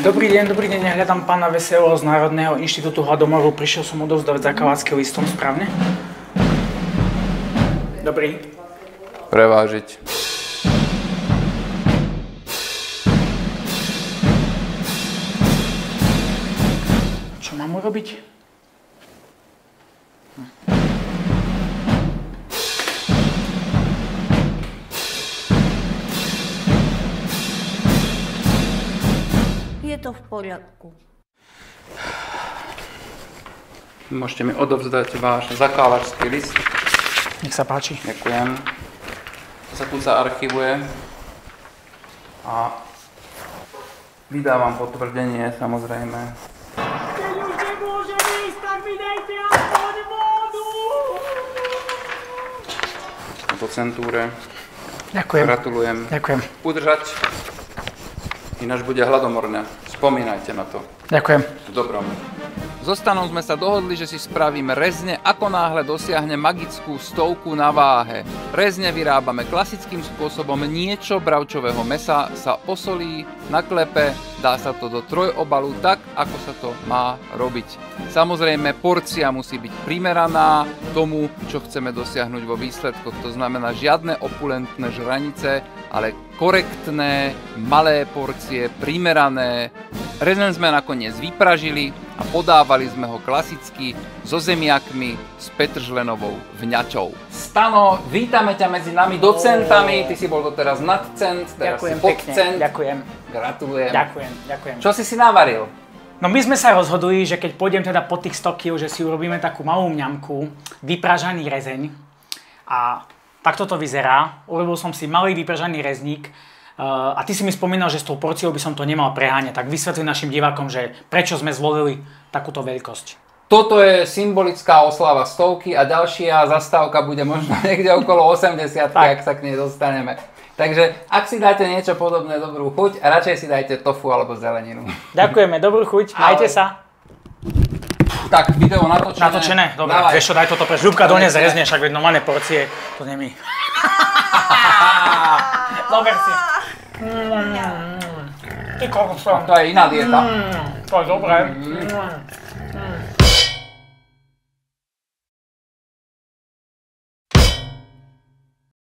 Dobrý deň, hľadám pána Veselého z Národného inštitútu hladomoru. Prišiel som odovzdať zakávacký listom, správne? Dobrý. Prevážiť. Čo mám urobiť? Je to v poriadku. Môžete mi odovzdať váš zakávačský list. Nech sa páči. Ďakujem. To sa tu zaarchivuje. A vydávam potvrdenie, samozrejme. Keď už nemôžem ísť, tak mi dajte aspoň vodu! Docentúre. Ďakujem. Gratulujem. Ďakujem. Udržať. Ináč bude hladomorné. Spomínajte na to. Ďakujem. V dobrom. So Stanom sme sa dohodli, že si spravíme rezne, ako náhle dosiahne magickú stovku na váhe. Rezne vyrábame klasickým spôsobom, niečo bravčového mäsa sa posolí, naklepe, dá sa to do trojobalu tak, ako sa to má robiť. Samozrejme, porcia musí byť primeraná tomu, čo chceme dosiahnuť vo výsledkoch. To znamená žiadne opulentné žranice, ale korektné, malé porcie, primerané. Rezen sme nakoniec vypražili a podávali sme ho klasicky so zemiakmi s petržlenovou vňačou. Stano, vítame ťa medzi nami docentami. Ty si bol doteraz nadcent, teraz Ďakujem si podcent. pekne. Ďakujem. Gratulujem. Ďakujem. Čo si navaril? No my sme sa rozhodli, že keď pôjdem teda po tých 100 kg, že si urobíme takú malú mňamku, vypražaný rezeň. A takto to vyzerá. Urobil som si malý vypražaný rezník. A ty si mi spomínal, že s tou porciou by som to nemal preháňať. Tak vysvetli našim divákom, že prečo sme zvolili takúto veľkosť. Toto je symbolická oslava stovky a ďalšia zastávka bude možno niekde okolo 80, ak sa k nej dostaneme. Takže ak si dáte niečo podobné, dobrú chuť, a radšej si dajte tofu alebo zeleninu. Ďakujeme, dobrú chuť, majte sa. Tak, video natočené. Natočené? Dobre, vieš čo, daj toto pre Žľubka dones rezne, však veď normálne porcie, to nemý. Zober si. Ty kokos. To je iná dieta. To je dobré.